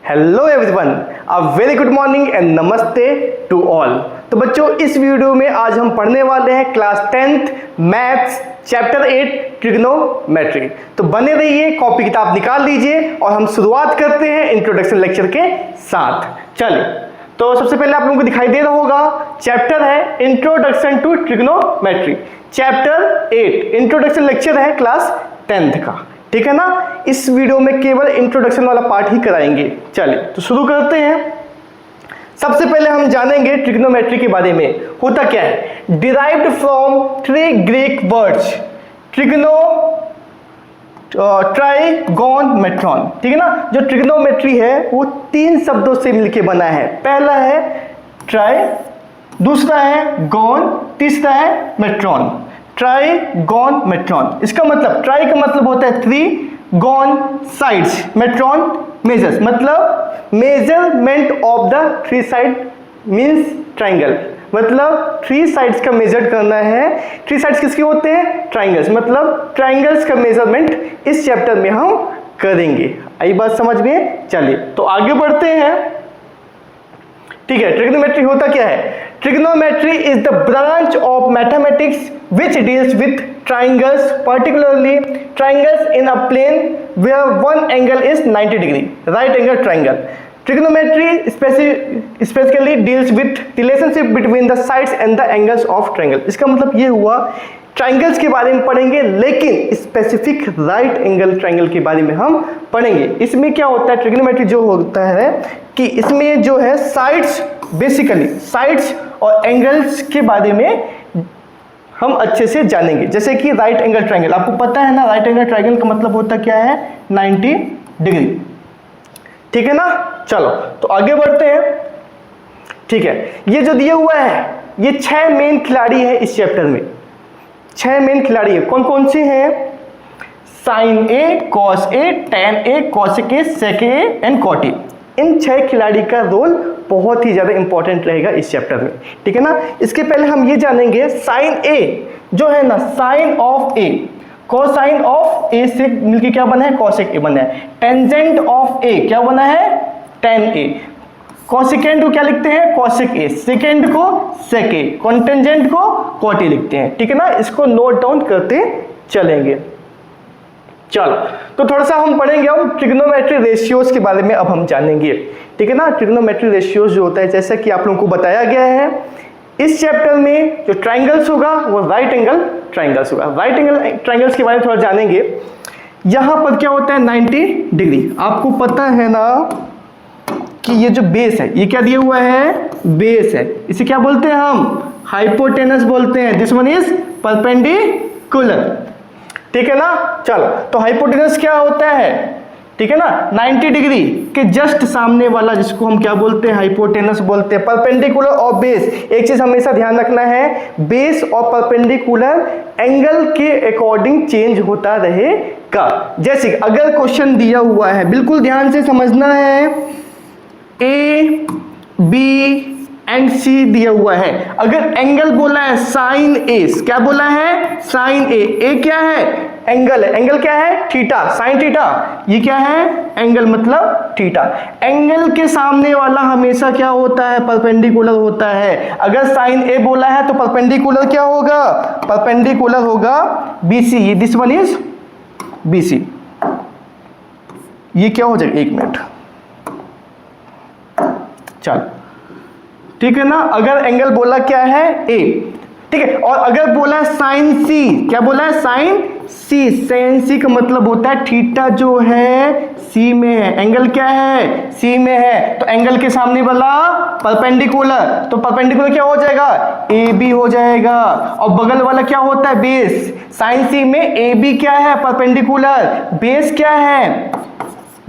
Hello everyone, a very good morning and नमस्ते to all. तो बच्चों, इस वीडियो में आज हम पढ़ने वाले हैं class 10th maths chapter 8 trigonometry. तो बने रहिए, कॉपी किताब निकाल लीजिए और हम शुरुआत करते हैं इंट्रोडक्शन लेक्चर के साथ। चलिए, तो सबसे पहले आप लोगों को दिखाई दे रहा होगा चैप्टर है introduction to trigonometry, chapter 8 introduction lecture है क्लास 10th का, ठीक है ना। इस वीडियो में केवल इंट्रोडक्शन वाला पार्ट ही कराएंगे। चलिए तो शुरू करते हैं। सबसे पहले हम जानेंगे ट्रिग्नोमेट्री के बारे में। होता क्या है? Derived from 3 Greek words, trigno, trigonometron, ठीक है ना। जो ट्रिग्नोमेट्री है वो 3 शब्दों से मिलकर बना है। पहला है ट्राई, दूसरा है गॉन, तीसरा है मेट्रॉन। ट्राइगोनमेट्रॉन, इसका मतलब ट्राई का मतलब होता है 3, गॉन साइड्स, मेट्रॉन मेजर्स, मतलब measurement of the 3 side means triangle, मतलब 3 साइड्स का मेजर करना है। 3 साइड्स किसके होते हैं? ट्राइंगल्स, मतलब ट्राइंगल्स का मेजरमेंट इस चैप्टर में हम करेंगे। आई बात समझ में? चलिए तो आगे बढ़ते हैं। ठीक है, ट्रिग्नोमेट्री होता क्या है? Trigonometry is the branch of mathematics which deals with triangles, particularly triangles in a plane where one angle is 90 degree, right angle triangle. Trigonometry specifically deals with relationship between the sides and the angles of triangle. इसका मतलब ये हुआ triangles के बारे में पढ़ेंगे, लेकिन specific right angle triangle के बारे में हम पढ़ेंगे। इसमें क्या होता है? ट्रिग्नोमेट्री जो होता है कि इसमें जो है साइड्स, बेसिकली साइड्स और एंगल्स के बारे में हम अच्छे से जानेंगे। जैसे कि राइट एंगल ट्राइंगल, आपको पता है ना, राइट एंगल ट्राइंगल का मतलब होता क्या है? 90 डिग्री, ठीक है ना। चलो तो आगे बढ़ते हैं। ठीक है, ये जो दिया हुआ है ये 6 मेन खिलाड़ी है इस चैप्टर में। 6 मेन खिलाड़ी है। कौन कौन से हैं? Sine A, cos A, tan A, cosec A, sec A and cot A. इन 6 खिलाड़ी का रोल बहुत ही ज़्यादा इंपॉर्टेंट रहेगा इस चैप्टर में, ठीक है ना। इसके पहले हम ये जानेंगे साइन ए जो है ना, sine of A cosine of A से मिलके क्या बना है? कॉसेक ए बना है। टेंजेंट ऑफ ए क्या बना है? टेन ए। कोसेकेंड को क्या लिखते हैं? कॉसेक ए। सेकेंड को सेक ए, कॉन्टेंजेंट को कॉट ए लिखते हैं, ठीक है ना। इसको नोट डाउन करते चलेंगे। चलो तो थोड़ा सा हम पढ़ेंगे हम ट्रिग्नोमेट्री रेशियोज के बारे में अब हम जानेंगे, ठीक है ना। ट्रिग्नोमेट्री रेशियोज जो होता है, जैसा कि आप लोगों को बताया गया है, इस चैप्टर में जो ट्राइंगल्स होगा वो राइट एंगल ट्राइंगल्स होगा। राइट एंगल ट्राइंगल्स के बारे में थोड़ा जानेंगे। यहाँ पर क्या होता है? 90 डिग्री। आपको पता है ना कि ये जो बेस है, ये क्या दिया हुआ है? बेस है। इसे क्या बोलते हैं हम? हाइपोटेनस बोलते हैं। दिस वन इज परपेंडिकुलर, ठीक है ना। चलो तो हाइपोटेनस क्या होता है? ठीक है ना, 90 डिग्री के जस्ट सामने वाला, जिसको हम क्या बोलते हैं? हाइपोटेनस बोलते हैं। परपेंडिकुलर और बेस, एक चीज हमेशा ध्यान रखना है, बेस और परपेंडिकुलर एंगल के अकॉर्डिंग चेंज होता रहेगा। जैसे अगर क्वेश्चन दिया हुआ है, बिल्कुल ध्यान से समझना है, ए बी एंड सी दिया हुआ है। अगर एंगल बोला है साइन ए, क्या बोला है? साइन ए। ए क्या है? एंगल है। एंगल क्या है? Theta, sine theta. ये क्या है? एंगल, मतलब थीटा। एंगल के सामने वाला हमेशा क्या होता है? परपेंडिकुलर होता है। अगर साइन ए बोला है तो परपेंडिकुलर क्या होगा? परपेंडिकुलर होगा बीसी। ये दिस वन इज बीसी। ये क्या हो जाएगा? 1 मिनट, चल, ठीक है ना। अगर एंगल बोला क्या है? ए, ठीक है। और अगर बोला है साइन सी, क्या बोला है? साइन सी। साइन सी का मतलब होता है थीटा जो है सी में है, एंगल क्या है? सी में है, तो एंगल के सामने वाला परपेंडिकुलर, तो परपेंडिकुलर क्या हो जाएगा? ए बी हो जाएगा। और बगल वाला क्या होता है? बेस। साइन सी में ए बी क्या है? परपेंडिकुलर। बेस क्या है?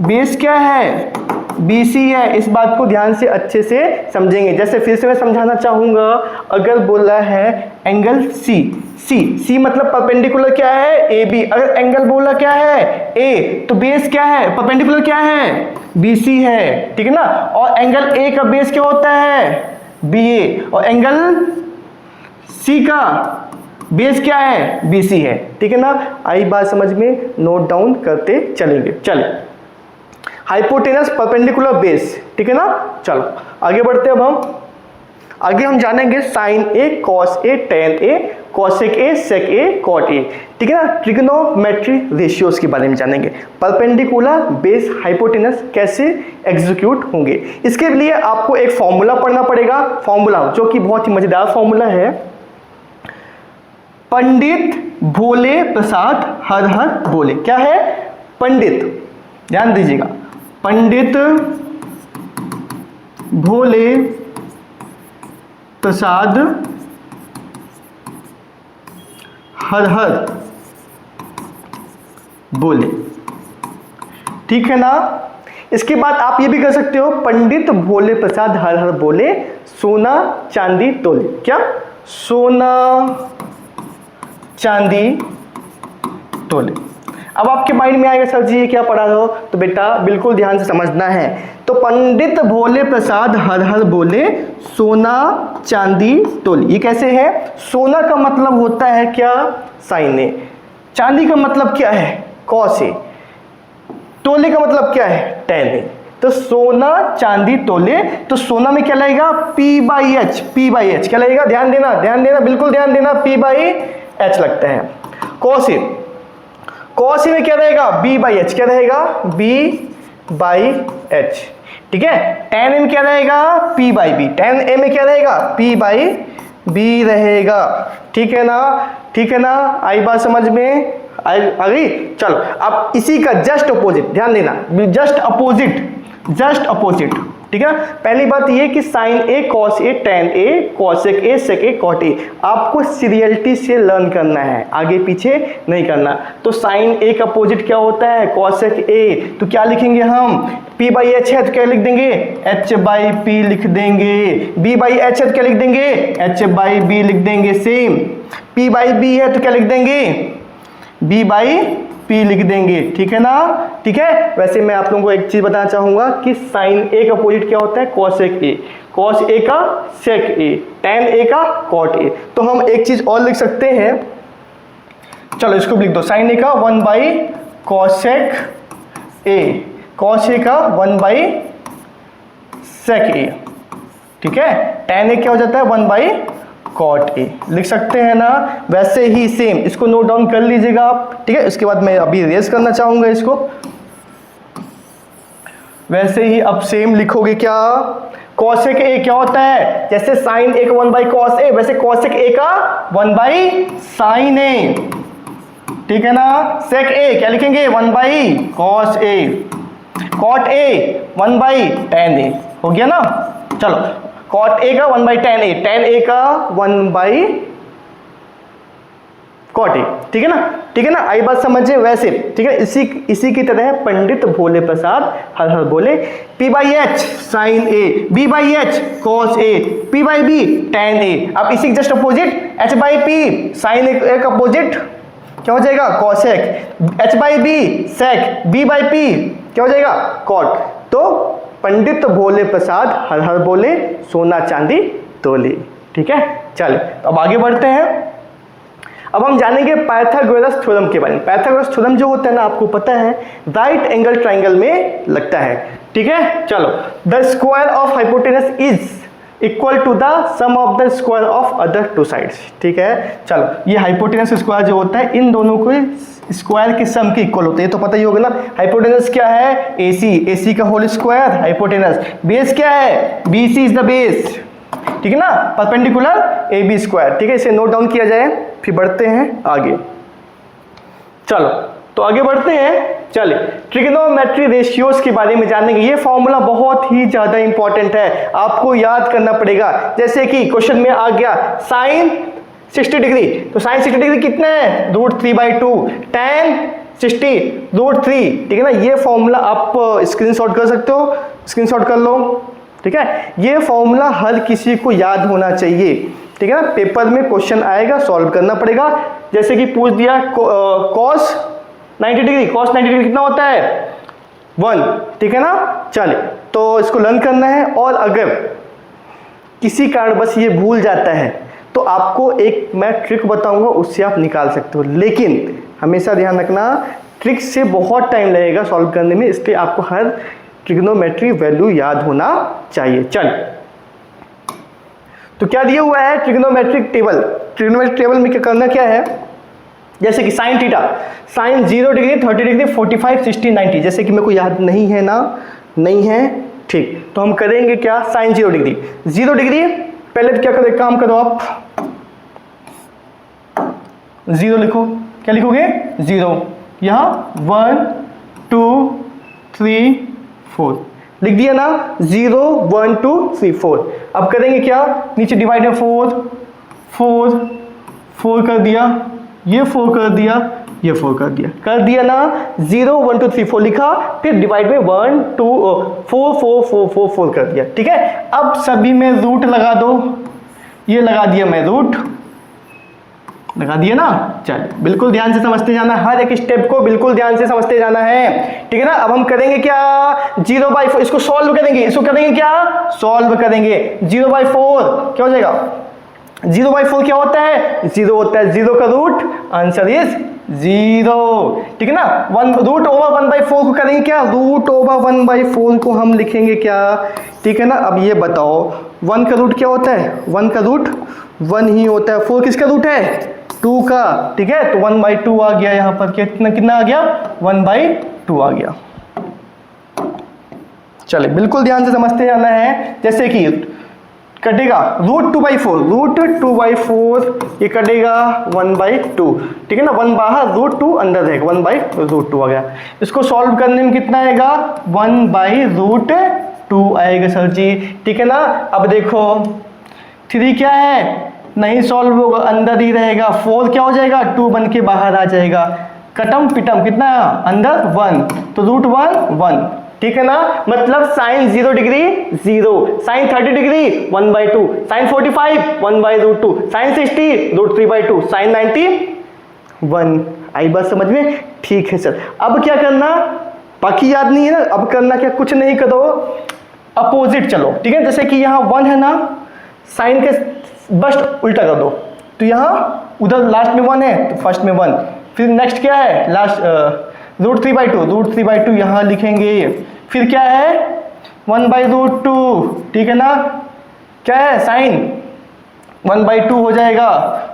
बेस क्या है? BC है। इस बात को ध्यान से अच्छे से समझेंगे। जैसे फिर से मैं समझाना चाहूंगा, अगर बोला है एंगल C, C मतलब परपेंडिकुलर क्या है? AB। अगर एंगल बोला क्या है? A, तो बेस क्या है? परपेंडिकुलर क्या है? BC है, ठीक है ना। और एंगल A का बेस क्या होता है? BA। और एंगल C का बेस क्या है? BC है, ठीक है ना। आई बात समझ में? नोट डाउन करते चलेंगे। चलिए हाइपोटेनस परपेंडिकुलर बेस, ठीक है ना। चलो आगे बढ़ते हैं। अब आगे हम जानेंगे sine A, cos A, tan A, cosec A, sec A, cot A, ठीक है ना। ट्रिग्नोमेट्री रेशियोज के बारे में जानेंगे। परपेंडिकुलर बेस हाइपोटेनस कैसे एग्जीक्यूट होंगे, इसके लिए आपको एक फॉर्मूला पढ़ना पड़ेगा। फॉर्मूला जो कि बहुत ही मजेदार फॉर्मूला है, पंडित भोले प्रसाद हर हर बोले। क्या है? पंडित, ध्यान दीजिएगा, पंडित भोले प्रसाद हर हर बोले, ठीक है ना। इसके बाद आप ये भी कर सकते हो, पंडित भोले प्रसाद हर हर बोले सोना चांदी तोले। क्या? सोना चांदी तोले। अब आपके माइंड में आएगा सर जी ये क्या पढ़ा हो, तो बेटा बिल्कुल ध्यान से समझना है। तो पंडित भोले प्रसाद हर हर बोले सोना चांदी तोले, ये कैसे है? सोना का मतलब होता है क्या? साइन ए। चांदी का मतलब क्या है? Cos A. तोले का मतलब क्या है? टेन ए। तो सोना चांदी तोले, तो सोना में क्या लगेगा? P by H. P by H क्या लगेगा? ध्यान देना, ध्यान देना, बिल्कुल ध्यान देना, पी बाई एच लगता है। कॉस ए, कॉस ए में क्या रहेगा? B by H. क्या रहेगा? बी बाई एच, ठीक है। टेन ए में क्या रहेगा? P by B. Tan A में क्या रहेगा? पी बाई बी रहेगा, ठीक है ना, ठीक है ना। आई बात समझ में? आ गई? चलो अब इसी का जस्ट अपोजिट ध्यान देना, जस्ट अपोजिट, जस्ट अपोजिट, ठीक है। पहली बात ये कि sine A, cos A, tan A, cosec A, sec A, cot A, आपको सीरियलिटी से लर्न करना है, आगे पीछे नहीं करना। तो साइन ए का अपोजिट क्या होता है? कॉसेक ए। तो क्या लिखेंगे हम? पी बाई एच है तो क्या लिख देंगे? एच बाई पी लिख देंगे। बी बाई एच है तो क्या लिख देंगे? एच बाई बी लिख देंगे। सेम पी बाई बी है तो क्या लिख देंगे? बी बाई पी लिख देंगे, ठीक है ना, ठीक है। वैसे मैं आप लोगों को एक चीज बताना चाहूंगा कि साइन ए का अपोजिट क्या होता है? कॉसेक ए। कॉस ए का सेक ए, टेन ए का कॉट ए। तो हम एक चीज और लिख सकते हैं, चलो इसको लिख दो, साइन ए का 1 बाई कॉसेक ए, कॉस ए का 1 बाई सेक ए, ठीक है। टेन ए क्या हो जाता है? 1 बाई कॉट ए, लिख सकते हैं ना। वैसे ही सेम इसको नोट डाउन कर लीजिएगा आप, ठीक है। इसके बाद मैं अभी रेज करना चाहूंगा इसको। वैसे ही अब सेम लिखोगे क्या? कॉसेक ए क्या होता है? जैसे साइन ए का 1 बाई कॉस ए, वैसे कॉसेक ए का 1 बाई साइन ए, ठीक है ना। सेक ए क्या लिखेंगे? 1 by cos A. Cot A 1 by tan A, हो गया ना। चलो कॉट ए का 1 by tan A, tan A का 1 बाई कॉट ए, ठीक है ना, ठीक है ना। आई बात समझे? वैसे ठीक है, इसी की तरह पंडित भोले प्रसाद हर हर बोले P by H sine A, B by H cos A, P by B tan A. अब इसी के just opposite H by P sine A का अपोजिट क्या हो जाएगा? Cosec. H by B sec, B by P क्या हो जाएगा? कॉट। तो पंडित भोले प्रसाद हर हर बोले सोना चांदी तोले, ठीक है। चले अब आगे बढ़ते हैं। अब हम जानेंगे पाइथागोरस थ्योरम के बारे में। पाइथागोरस थ्योरम जो होता है ना, आपको पता है राइट एंगल ट्राइंगल में लगता है, ठीक है। चलो, the square of hypotenuse is equal to the sum of the square of other two sides, ठीक है। चलो, ये हाइपोटेनस स्क्वायर जो होता है इन दोनों को स्क्वायर के सम के इक्वल होते हैं, तो पता ही होगा ना। हाइपोटेनस क्या है? AC, AC का होल स्क्वायर हाइपोटेनस। बेस क्या है? BC इज द बेस, ठीक है ना। परपेंडिकुलर AB स्क्वायर, ठीक है। इसे नोट डाउन किया जाए, फिर बढ़ते हैं आगे। चलो तो आगे बढ़ते हैं। चलिए, ट्रिग्नोमेट्री रेशियोज के बारे में जानेंगे। ये फॉर्मूला बहुत ही ज्यादा इंपॉर्टेंट है, आपको याद करना पड़ेगा। जैसे कि क्वेश्चन में आ गया साइन 60 डिग्री, तो साइन 60 डिग्री कितना है? √3/2। tan 60 √3, ठीक है ना। ये फॉर्मूला आप स्क्रीनशॉट कर सकते हो, स्क्रीनशॉट कर लो, ठीक है। ये फॉर्मूला हर किसी को याद होना चाहिए, ठीक है ना। पेपर में क्वेश्चन आएगा, सॉल्व करना पड़ेगा। जैसे कि पूछ दिया cos 90 डिग्री, cos 90 डिग्री कितना होता है? 1, ठीक है ना। चलिए, तो इसको लर्न करना है। और अगर किसी कारण बस ये भूल जाता है तो आपको एक मैं ट्रिक बताऊंगा, उससे आप निकाल सकते हो। लेकिन हमेशा ध्यान रखना, ट्रिक से बहुत टाइम लगेगा सॉल्व करने में, इसलिए आपको हर ट्रिग्नोमेट्री वैल्यू याद होना चाहिए। चल, तो क्या दिया हुआ है ट्रिग्नोमेट्रिक टेबल। ट्रिग्नोमेट्रिक टेबल में क्या करना क्या है, जैसे कि sine theta, sine 0 degree, 30 degree, 45, 60, 90, जैसे कि मेरे को याद नहीं है ना, नहीं है, ठीक, तो हम करेंगे क्या, साइन 0 डिग्री, 0 डिग्री पहले तो क्या करें, काम करो आप 0 लिखो, क्या लिखोगे 0, यहाँ 1 2 3 4 लिख दिया ना, 0 1 2 3 4। अब करेंगे क्या, नीचे डिवाइड में 4 4 4 कर दिया, ये 4 कर दिया, ये 4 कर दिया ना, 0 1 2 3 4 लिखा, फिर डिवाइड में 1 2 4 4 4 4 4 कर दिया, ठीक है। अब सभी में रूट लगा दो, ये लगा दिया मैं रूट, लगा दिया ना। चल बिल्कुल ध्यान से समझते जाना, हर एक स्टेप को बिल्कुल ध्यान से समझते जाना है, ठीक है ना। अब हम करेंगे क्या, 0/4, इसको सॉल्व करेंगे, इसको करेंगे क्या, सॉल्व करेंगे। 0/4 क्या हो जाएगा, 0/4 क्या होता है, 0 होता है, 0 का रूट, आंसर इज 0, ठीक है ना। रूट ओवर 1/4 को करेंगे क्या, रूट ओवर 1/4 को हम लिखेंगे क्या, ठीक है ना। अब ये बताओ 1 का रूट क्या होता है, 1 का रूट 1 ही होता है, 4 किसका रूट है, 2 का, ठीक है। तो 1/2 आ गया, यहाँ पर कितना कितना आ गया, 1/2 आ गया। चले बिल्कुल ध्यान से समझते जाना है, जैसे कि कटेगा रूट 2/4 ये कटेगा 1/2, ठीक है ना, 1 बाहर रूट 2 अंदर रहेगा, 1/√2 आ गया। इसको सॉल्व करने में कितना आएगा, 1/√2 आएगा सर जी, ठीक है ना। अब देखो 3 क्या है, नहीं सॉल्व होगा, अंदर ही रहेगा, 4 क्या हो जाएगा, 2 बन के बाहर आ जाएगा, कटम पिटम कितना अंदर 1, तो √1 ठीक है ना। मतलब sine 0 degree 0, sine 30 degree 1/2, sine 45 1/√2, sine 60 √3/2, sine 90 1। आई बात समझ में, ठीक है सर। अब क्या करना, बाकी याद नहीं है ना, अब करना क्या, कुछ नहीं करो, अपोजिट चलो, ठीक है। जैसे कि यहाँ 1 है ना, साइन के बस उल्टा कर दो, तो यहाँ उधर लास्ट में 1 है तो फर्स्ट में 1, फिर नेक्स्ट क्या है, लास्ट √3/2 यहाँ लिखेंगे, फिर क्या है 1/√2, ठीक है ना, क्या है साइन 1/2 हो जाएगा,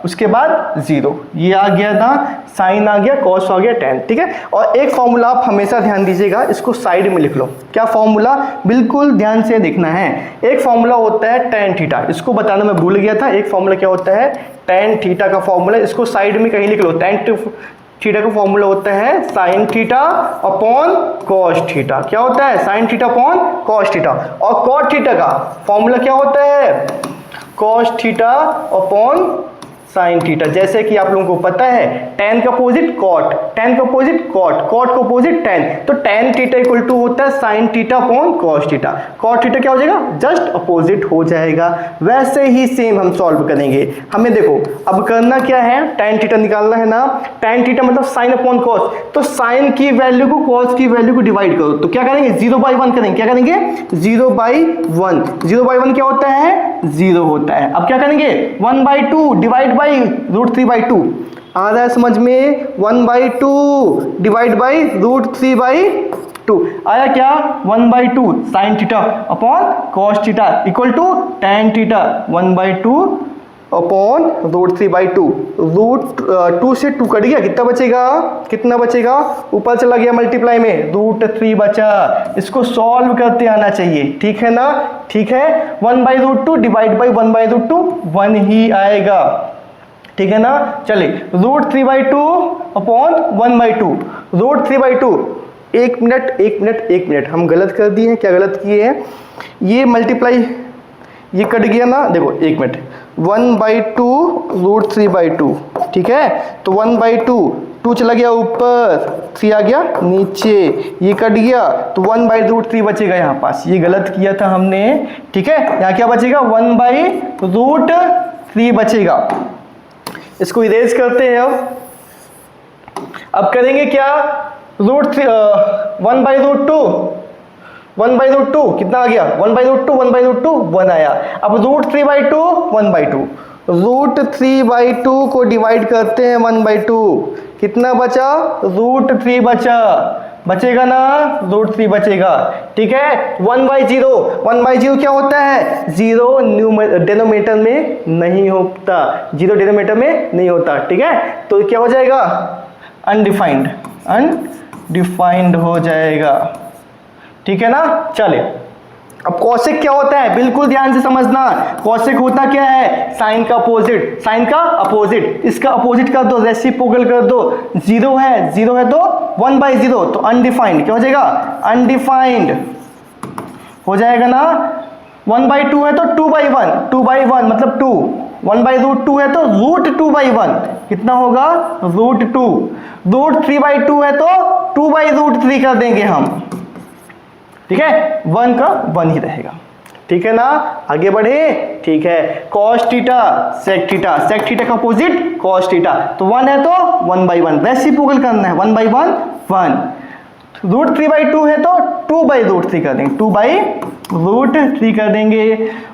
उसके बाद 0, ये आ गया ना, साइन आ गया, कॉस आ गया, tan, ठीक है। और एक फॉर्मूला आप हमेशा ध्यान दीजिएगा, इसको साइड में लिख लो, क्या फॉर्मूला, बिल्कुल ध्यान से देखना है। एक फॉर्मूला होता है tan थीटा, इसको बताना मैं भूल गया था, एक फॉर्मूला क्या होता है tan थीटा का फॉर्मूला, इसको साइड में कहीं लिख लो। tan थीटा का फॉर्मूला होता है sine theta upon cos theta, क्या होता है, sine theta upon cos theta. और कॉट थीटा का फॉर्मूला क्या होता है, cos theta upon sine theta. जैसे कि आप लोगों को पता है tan का अपोजिट कॉट, tan का अपोजिट कॉट, कॉट का अपोजिट tan, तो tan थीटा इक्वल टू होता है sine theta upon cos theta. Cot theta क्या हो जाएगा, जस्ट अपोजिट हो जाएगा। वैसे ही सेम हम सॉल्व करेंगे। हमें देखो अब करना क्या है, tan थीटा निकालना है ना, tan थीटा मतलब साइन अपॉन कॉस, तो साइन की वैल्यू को कॉस की वैल्यू को डिवाइड करो, तो क्या करेंगे 0/1 करेंगे, क्या करेंगे 0/1, 0/1 क्या होता है 0 होता है। अब क्या करेंगे 1/2 डिवाइड बाई √3/2, आ रहा है समझ में, 1/2 डिवाइड बाई √3/2 आया क्या 1/2 sine theta upon cos theta equal to tan theta 1/2 upon √3/2, √2 से 2 कट गया, कितना बचेगा, कितना बचेगा, ऊपर चला गया मल्टीप्लाई में, √3 बचा। इसको सॉल्व करते आना चाहिए, ठीक है ना, ठीक है। 1/√2 डिवाइड बाई 1/√2 1 ही आएगा, ठीक है ना। चलिए √3/2 अपॉन 1/2, √3/2, एक मिनट हम गलत कर दिए हैं, क्या गलत किए हैं, ये मल्टीप्लाई ये कट गया ना, देखो एक मिनट, 1/2 √3/2, ठीक है। तो 1/2 2 चला गया ऊपर, 3 आ गया नीचे, ये कट गया, तो 1/√3 बचेगा यहाँ पास, ये गलत किया था हमने, ठीक है। यहाँ क्या बचेगा 1/√3 बचेगा। इसको इरेज करते हैं। अब करेंगे क्या, √3 1/√2 कितना आ गया 1/√2 1 आया। अब √3/2 1/2 √3/2 को डिवाइड करते हैं 1/2, कितना बचा? √3 बचेगा ना, √3 बचेगा। ठीक है, 1/0 क्या होता है? 0 डिनोमिनेटर में नहीं होता, 0 डिनोमिनेटर में नहीं होता। ठीक है, तो क्या हो जाएगा? अनडिफाइंड हो जाएगा। ठीक है ना। चले, अब कॉसेक क्या होता है, बिल्कुल ध्यान से समझना। कॉसेक होता क्या है? साइन का अपोजिट, साइन का अपोजिट। इसका अपोजिट कर दो, रेसिप्रोकल कर दो। 0 है तो 1/0, तो अनडिफाइंड क्या हो जाएगा? अनडिफाइंड हो जाएगा ना। 1/2 है तो 2/1 मतलब 2। 1/√2 है तो √2/1 कितना होगा? √2। √3/2 है तो 2/√3 कर देंगे हम। ठीक है, 1 का 1 ही रहेगा। ठीक है ना, आगे बढ़े। ठीक है, cos theta sec theta, sec theta का अपोजिट cos थीटा, तो 1 है तो 1/1, रेसिप्रोकल करना है। 1/1 1, √3/2 है तो 2/√3 कर देंगे, 2/√3 कर देंगे।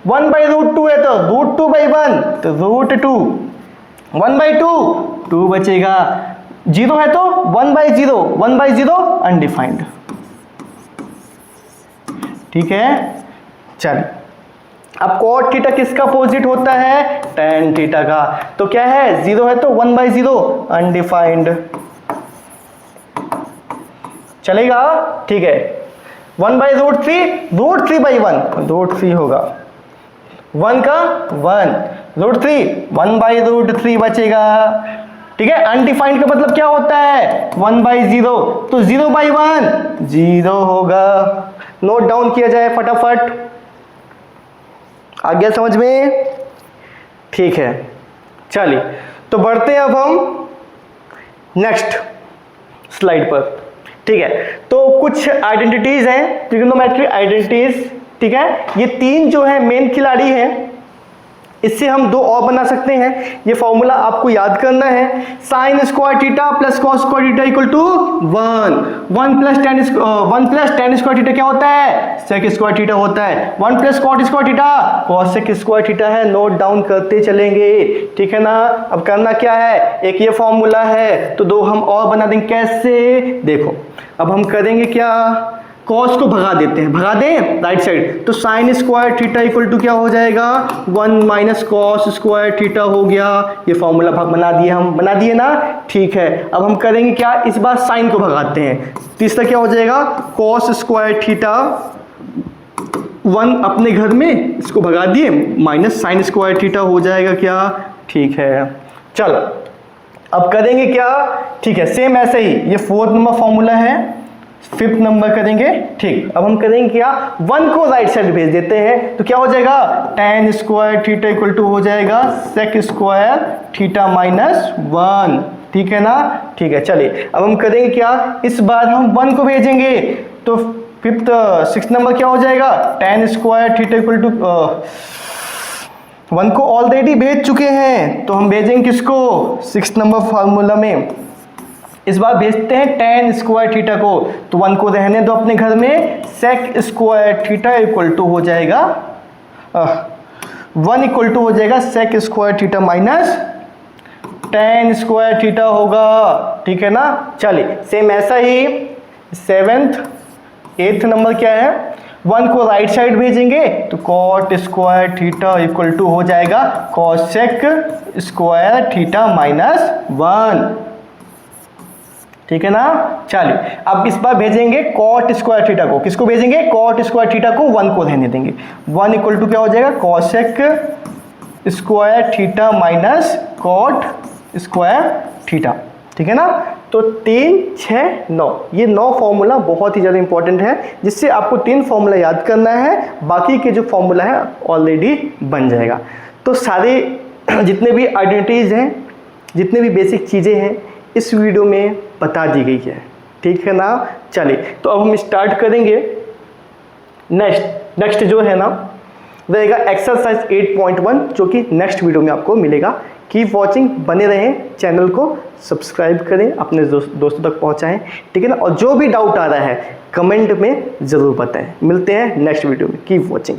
1/√2 है तो √2/1 तो √2, 1/2 2 बचेगा। 0 है तो 1/0 अनडिफाइंड। ठीक है, चल अब cot थीटा किसका अपोजिट होता है? tan थीटा का, तो क्या है? 0 है तो 1/0 अनडिफाइंड। चलेगा। ठीक है, 1/√3 √3/1 √3 होगा, 1 का 1 √3 1/√3 बचेगा। ठीक है, अनडिफाइंड का मतलब क्या होता है? 1/0, तो 0/1 0 होगा। नोट डाउन किया जाए फटाफट, आ गया समझ में? ठीक है, चलिए तो बढ़ते हैं अब हम नेक्स्ट स्लाइड पर। ठीक है, तो कुछ आइडेंटिटीज हैं, ट्रिग्नोमेट्रिक आइडेंटिटीज। ठीक है, ये 3 जो है मेन खिलाड़ी हैं, इससे हम 2 और बना सकते हैं। ये फॉर्मूला आपको याद करना है, sin square theta plus cos square theta equal to 1 plus tan square theta क्या होता है? sec स्क्वायर थीटा होता है। 1 plus cot square theta cos sec square theta है। नोट डाउन करते चलेंगे। ठीक है ना। अब करना क्या है, एक ये फॉर्मूला है तो 2 हम और बना देंगे। कैसे? देखो, अब हम करेंगे क्या, cos को भगा देते हैं, भगा दें राइट साइड, तो sin square theta equal to क्या हो जाएगा? 1 माइनस cos स्क्वायर थीटा हो गया। ये फॉर्मूला बना दिए हम, बना दिए ना। ठीक है, अब हम करेंगे क्या, इस बार sin को भगाते हैं, तीसरा क्या हो जाएगा? cos स्क्वायर थीटा 1 अपने घर में इसको भगा दिए, माइनस sin स्क्वायर थीटा हो जाएगा क्या? ठीक है, चलो अब करेंगे क्या। ठीक है, सेम ऐसे ही, ये 4th नंबर फॉर्मूला है, 5th नंबर करेंगे। ठीक, अब हम करेंगे क्या, 1 को राइट साइड भेज देते हैं, तो क्या हो जाएगा? tan square theta equal to हो जाएगा sec स्क्वायर थीटा माइनस 1। ठीक है ना। ठीक है, चलिए अब हम करेंगे क्या, इस बार हम 1 को भेजेंगे, तो 6th नंबर क्या हो जाएगा? tan square theta equal to 1 को ऑलरेडी भेज चुके हैं, तो हम भेजेंगे किसको? 6th नंबर फार्मूला में। इस बार भेजते हैं tan स्क्वायर थीटा को, तो 1 को रहने दो अपने घर में, sec square theta equal to हो जाएगा 1 इक्वल टू हो जाएगा sec square theta minus tan square theta होगा। ठीक है ना। चलिए सेम ऐसा ही 7th 8th नंबर क्या है, 1 को राइट साइड भेजेंगे, तो cot square theta equal to हो जाएगा cosec स्क्वायर थीटा माइनस 1। ठीक है ना। चलिए अब इस बार भेजेंगे cot स्क्वायर थीटा को, किसको भेजेंगे? cot स्क्वायर थीटा को 1 को रहने देंगे, 1 इक्वल टू क्या हो जाएगा? cosec square theta minus cot square theta. ठीक है ना। तो 3 6 9, ये 9 फॉर्मूला बहुत ही ज़्यादा इंपॉर्टेंट है, जिससे आपको 3 फॉर्मूला याद करना है, बाकी के जो फॉर्मूला है ऑलरेडी बन जाएगा। तो सारे जितने भी आइडेंटिटीज हैं, जितने भी बेसिक चीज़ें हैं, इस वीडियो में बता दी गई है। ठीक है ना। चलिए तो अब हम स्टार्ट करेंगे। नेक्स्ट जो है ना रहेगा एक्सरसाइज 8.1, जो कि नेक्स्ट वीडियो में आपको मिलेगा। कीप वॉचिंग, बने रहें, चैनल को सब्सक्राइब करें, अपने दोस्तों तक पहुंचाएं। ठीक है ना। और जो भी डाउट आ रहा है कमेंट में ज़रूर बताएं। मिलते हैं नेक्स्ट वीडियो में। Keep watching.